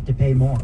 to pay more.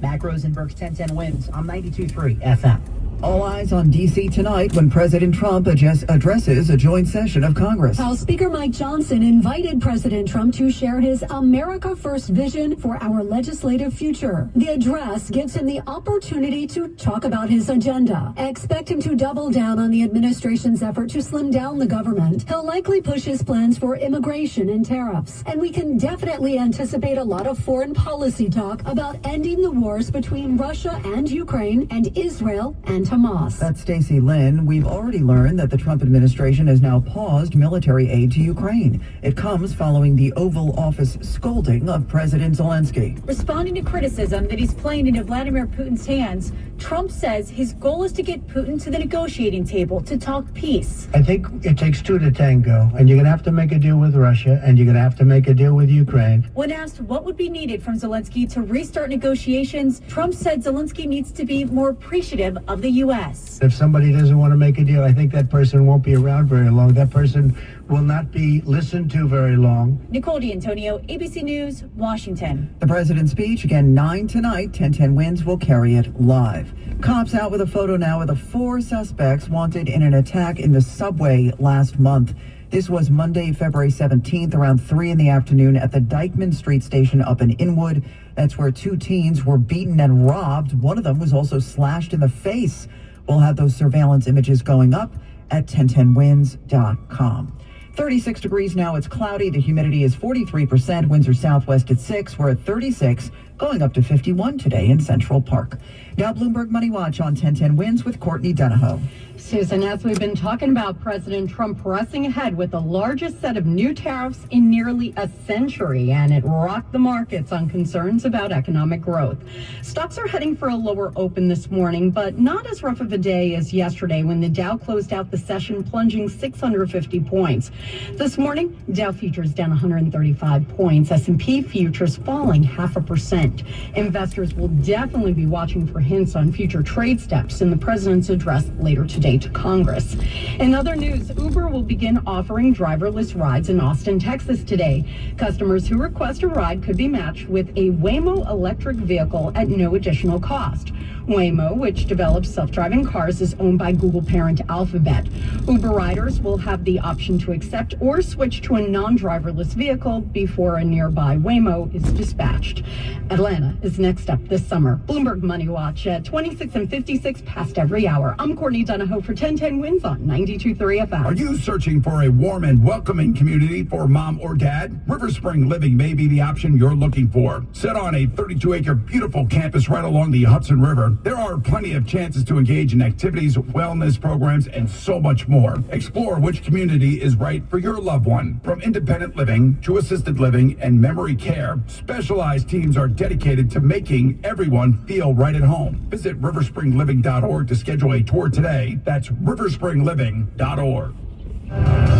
Mac Rosenberg's 1010 wins on 92.3 FM. All eyes on D.C. tonight when President Trump addresses a joint session of Congress. House Speaker Mike Johnson invited President Trump to share his America First vision for our legislative future. The address gives him the opportunity to talk about his agenda. Expect him to double down on the administration's effort to slim down the government. He'll likely push his plans for immigration and tariffs. And we can definitely anticipate a lot of foreign policy talk about ending the wars between Russia and Ukraine and Israel and Hamas. That's Stacey Lynn. We've already learned that the Trump administration has now paused military aid to Ukraine. It comes following the Oval Office scolding of President Zelensky. Responding to criticism that he's playing into Vladimir Putin's hands, Trump says his goal is to get Putin to the negotiating table to talk peace. I think it takes two to tango, and you're going to have to make a deal with Russia, and you're going to have to make a deal with Ukraine. When asked what would be needed from Zelensky to restart negotiations, Trump said Zelensky needs to be more appreciative of the U.S. If somebody doesn't want to make a deal, I think that person won't be around very long. That person will not be listened to very long. Nicole D'Antonio, ABC News, Washington. The president's speech, again, 9 tonight. 1010 Wins will carry it live. Cops out with a photo now of the 4 suspects wanted in an attack in the subway last month. This was Monday, February 17th, around 3 in the afternoon at the Dyckman Street station up in Inwood. That's where 2 teens were beaten and robbed. One of them was also slashed in the face. We'll have those surveillance images going up at 1010wins.com. 36 degrees now. It's cloudy. The humidity is 43%. Winds are southwest at 6. We're at 36, going up to 51 today in Central Park. Now Bloomberg Money Watch on 1010 Wins with Courtney Donahoe. Susan, as we've been talking about President Trump pressing ahead with the largest set of new tariffs in nearly a century, and it rocked the markets on concerns about economic growth. Stocks are heading for a lower open this morning, but not as rough of a day as yesterday when the Dow closed out the session plunging 650 points. This morning, Dow futures down 135 points, S&P futures falling 0.5%. Investors will definitely be watching for hints on future trade steps in the president's address later today to Congress. In other news, Uber will begin offering driverless rides in Austin, Texas today. Customers who request a ride could be matched with a Waymo electric vehicle at no additional cost. Waymo, which develops self-driving cars, is owned by Google parent Alphabet. Uber riders will have the option to accept or switch to a non-driverless vehicle before a nearby Waymo is dispatched. Atlanta is next up this summer. Bloomberg Money Watch at 26 and 56 past every hour. I'm Courtney Donahoe for 1010 Wins on 92.3 FM. Are you searching for a warm and welcoming community for mom or dad? River Spring Living may be the option you're looking for. Set on a 32-acre beautiful campus right along the Hudson River, there are plenty of chances to engage in activities, wellness programs, and so much more. Explore which community is right for your loved one. From independent living to assisted living and memory care, specialized teams are dedicated to making everyone feel right at home. Visit riverspringliving.org to schedule a tour today. That's riverspringliving.org.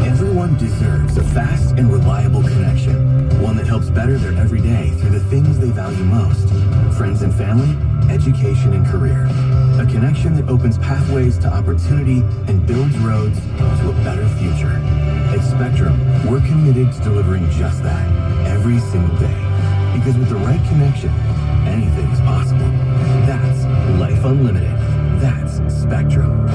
Everyone deserves a fast and reliable connection, one that helps better their everyday through the things they value most: friends and family, education and career. A connection that opens pathways to opportunity and builds roads to a better future. At Spectrum, we're committed to delivering just that every single day. Because with the right connection, anything is possible. That's Life Unlimited. That's Spectrum.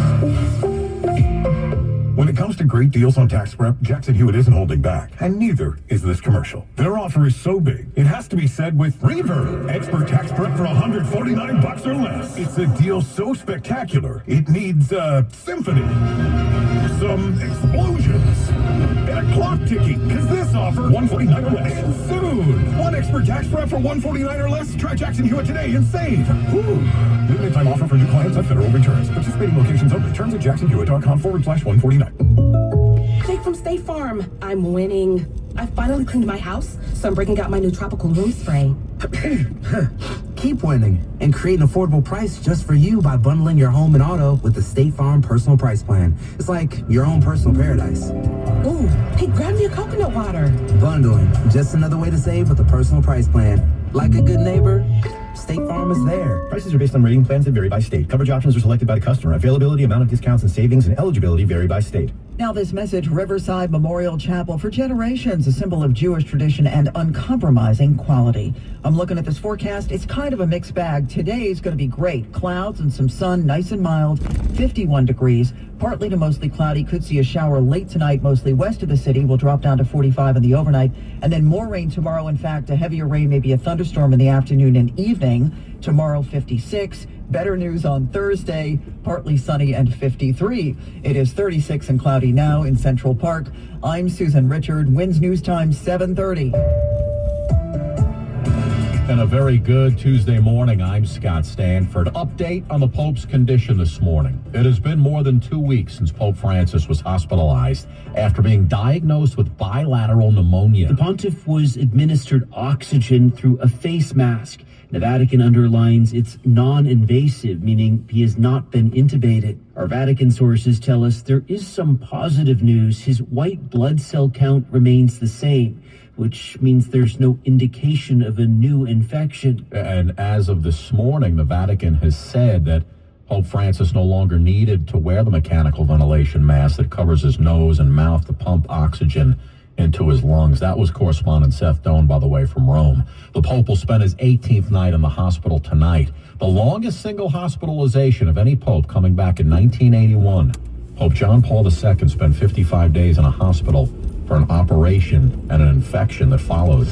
When it comes to great deals on tax prep, Jackson Hewitt isn't holding back, and neither is this commercial. Their offer is so big, it has to be said with Reverb. Expert tax prep for $149 or less. It's a deal so spectacular, it needs a symphony, some explosions, and a clock ticking, because this offer, $149 or less, ends soon. One expert tax prep for $149 or less? Try Jackson Hewitt today and save. Whew. Limited time offer for new clients at Federal Returns. Participating locations only. Terms at jacksonhewitt.com/149. Jake from State Farm. I'm winning. I finally cleaned my house, so I'm breaking out my new tropical room spray. Keep winning and create an affordable price just for you by bundling your home and auto with the State Farm Personal Price Plan. It's like your own personal paradise. Ooh, hey, grab me a coconut water. Bundling, just another way to save with a personal price plan. Like a good neighbor, State Farm is there. Prices are based on rating plans that vary by state. Coverage options are selected by the customer. Availability, amount of discounts and savings, and eligibility vary by state. Now this message, Riverside Memorial Chapel, for generations, a symbol of Jewish tradition and uncompromising quality. I'm looking at this forecast. It's kind of a mixed bag. Today's going to be great. Clouds and some sun, nice and mild, 51 degrees. Partly to mostly cloudy. Could see a shower late tonight, mostly west of the city. Will drop down to 45 in the overnight. And then more rain tomorrow. In fact, a heavier rain, maybe a thunderstorm in the afternoon and evening. Tomorrow, 56. Better news on Thursday, partly sunny and 53. It is 36 and cloudy now in Central Park. I'm Susan Richard. WINS News Time 7:30. And a very good Tuesday morning. I'm Scott Stanford. Update on the Pope's condition this morning. It has been more than 2 weeks since Pope Francis was hospitalized after being diagnosed with bilateral pneumonia. The pontiff was administered oxygen through a face mask. The Vatican underlines it's non-invasive, meaning he has not been intubated. Our Vatican sources tell us there is some positive news. His white blood cell count remains the same, which means there's no indication of a new infection. And as of this morning, the Vatican has said that Pope Francis no longer needed to wear the mechanical ventilation mask that covers his nose and mouth to pump oxygen into his lungs. That was correspondent Seth Doan, by the way, from Rome. The Pope will spend his 18th night in the hospital tonight. The longest single hospitalization of any Pope, coming back in 1981. Pope John Paul II spent 55 days in a hospital for an operation and an infection that followed.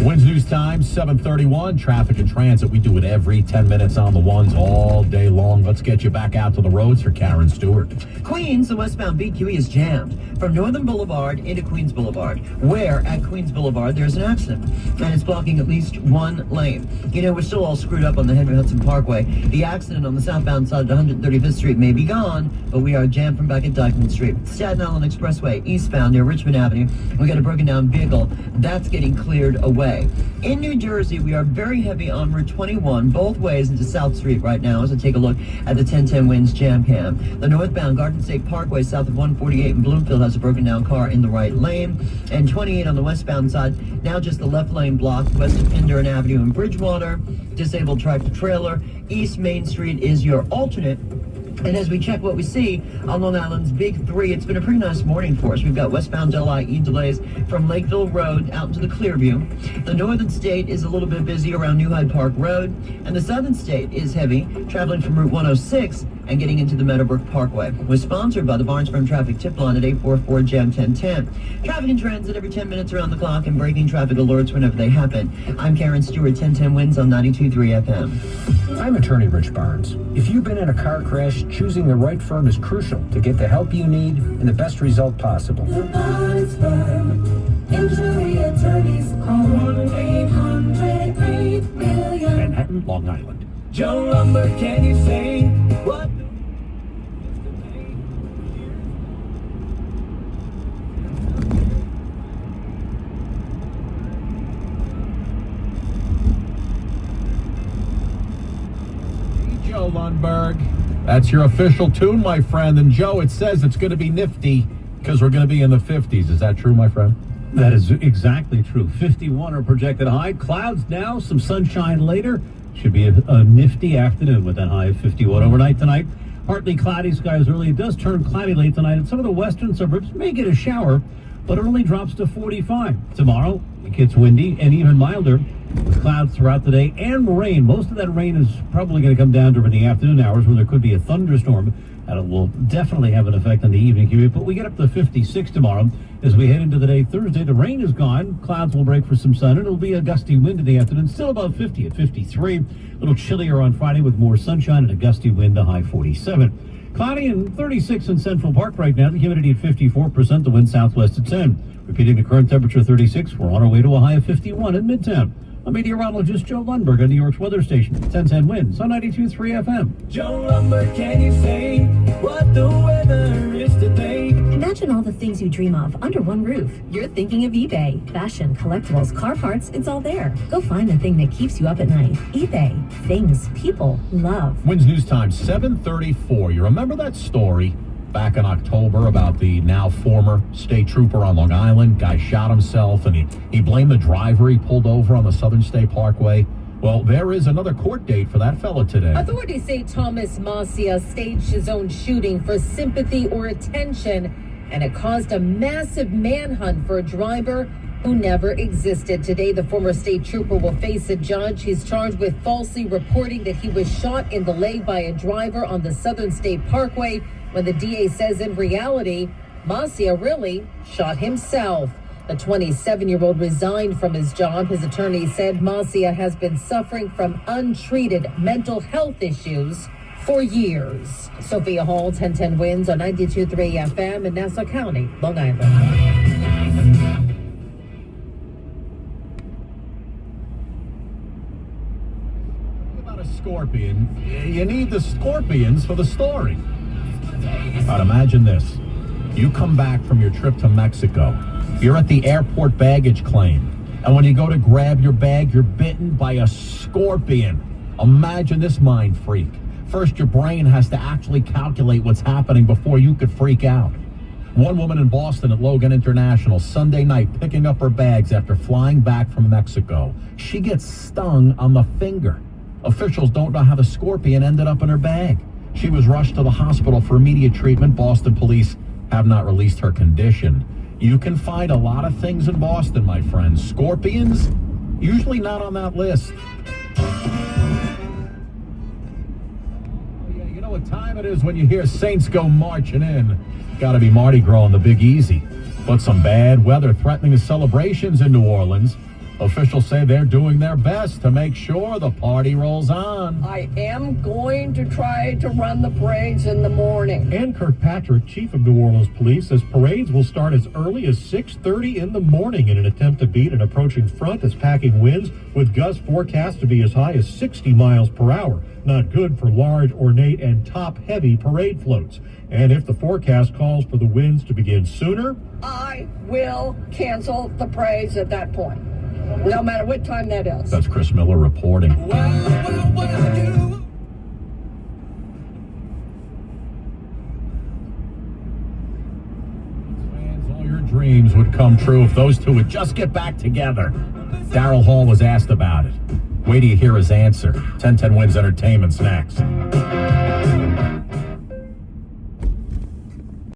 WINS News Time, 7:31. Traffic and transit. We do it every 10 minutes on the ones all day long. Let's get you back out to the roads for Karen Stewart. Queens, the westbound BQE is jammed from Northern Boulevard into Queens Boulevard, where at Queens Boulevard there's an accident, and it's blocking at least one lane. You know, we're still all screwed up on the Henry Hudson Parkway. The accident on the southbound side of 135th Street may be gone, but we are jammed from back at Dyckman Street. Staten Island Expressway, eastbound near Richmond Avenue, we got a broken down vehicle. That's getting cleared away. In New Jersey, we are very heavy on Route 21, both ways into South Street right now as I take a look at the 1010 WINS jam cam. The northbound Garden State Parkway south of 148 in Bloomfield has a broken down car in the right lane. And 28 on the westbound side, now just the left lane blocked west of Pinderton Avenue in Bridgewater. Disabled tractor trailer. East Main Street is your alternate. And as we check what we see on Long Island's Big Three, it's been a pretty nice morning for us. We've got westbound LIE delays from Lakeville Road out into the Clearview. The northern state is a little bit busy around New Hyde Park Road. And the southern state is heavy, traveling from Route 106 and getting into the Meadowbrook Parkway. We're sponsored by the Barnesburg Traffic Tip Line at 844-JAM-1010. Traffic and transit every 10 minutes around the clock and breaking traffic alerts whenever they happen. I'm Karen Stewart, 1010 WINS on 92.3 FM. I'm attorney Rich Barnes. If you've been in a car crash, choosing the right firm is crucial to get the help you need and the best result possible. The Barnesburg Injury Attorneys, call 1-800-8-million. Manhattan, Long Island. Joe Lumber, can you say what? Joe Lundberg. That's your official tune, my friend. And Joe, it says it's going to be nifty because we're going to be in the 50s. Is that true, my friend? That is exactly true. 51 are projected high. Clouds now, some sunshine later. Should be a nifty afternoon with that high of 51 overnight tonight. Partly cloudy skies early. It does turn cloudy late tonight, and some of the western suburbs may get a shower, but it only drops to 45. Tomorrow, it gets windy and even milder with clouds throughout the day and rain. Most of that rain is probably going to come down during the afternoon hours when there could be a thunderstorm, and it will definitely have an effect on the evening commute. But we get up to 56 tomorrow. As we head into the day Thursday, the rain is gone. Clouds will break for some sun, and it'll be a gusty wind in the afternoon. Still about 50 at 53. A little chillier on Friday with more sunshine and a gusty wind, a high 47. Cloudy and 36 in Central Park right now. The humidity at 54%. The wind southwest at 10. Repeating the current temperature 36. We're on our way to a high of 51 in Midtown. I'm meteorologist Joe Lundberg on New York's weather station. 1010 WINS on 92.3 FM. Joe Lumber, can you say what the weather is today? Imagine all the things you dream of under one roof. You're thinking of eBay. Fashion, collectibles, car parts, it's all there. Go find the thing that keeps you up at night. eBay. Things people love. WINS News Time, 7:34. You remember that story back in October about the now former state trooper on Long Island? Guy shot himself, and he blamed the driver he pulled over on the Southern State Parkway. Well, there is another court date for that fella today. Authorities say Thomas Masia staged his own shooting for sympathy or attention, and it caused a massive manhunt for a driver who never existed. Today, the former state trooper will face a judge. He's charged with falsely reporting that he was shot in the leg by a driver on the Southern State Parkway, when the DA says in reality, Masia really shot himself. The 27-year-old resigned from his job. His attorney said Masia has been suffering from untreated mental health issues for years. Sophia Hall, 1010 Wins on 92.3 FM in Nassau County, Long Island. About a scorpion, you need the scorpions for the story. But imagine this. You come back from your trip to Mexico. You're at the airport baggage claim. And when you go to grab your bag, you're bitten by a scorpion. Imagine this mind freak. First, your brain has to actually calculate what's happening before you could freak out. One woman in Boston at Logan International, Sunday night, picking up her bags after flying back from Mexico. She gets stung on the finger. Officials don't know how the scorpion ended up in her bag. She was rushed to the hospital for immediate treatment. Boston police have not released her condition. You can find a lot of things in Boston, my friends. Scorpions, usually not on that list. Yeah, you know what time it is when you hear Saints go marching in. Gotta be Mardi Gras on the Big Easy. But some bad weather threatening the celebrations in New Orleans. Officials say they're doing their best to make sure the party rolls on. I am going to try to run the parades in the morning. Ann Kirkpatrick, chief of New Orleans Police, says parades will start as early as 6:30 in the morning in an attempt to beat an approaching front that's packing winds, with gusts forecast to be as high as 60 miles per hour. Not good for large, ornate, and top-heavy parade floats. And if the forecast calls for the winds to begin sooner, I will cancel the parades at that point, no matter what time that is. That's Chris Miller reporting. All your dreams would come true if those two would just get back together. Daryl Hall was asked about it. Wait till you hear his answer. 1010 Wins Entertainment's next.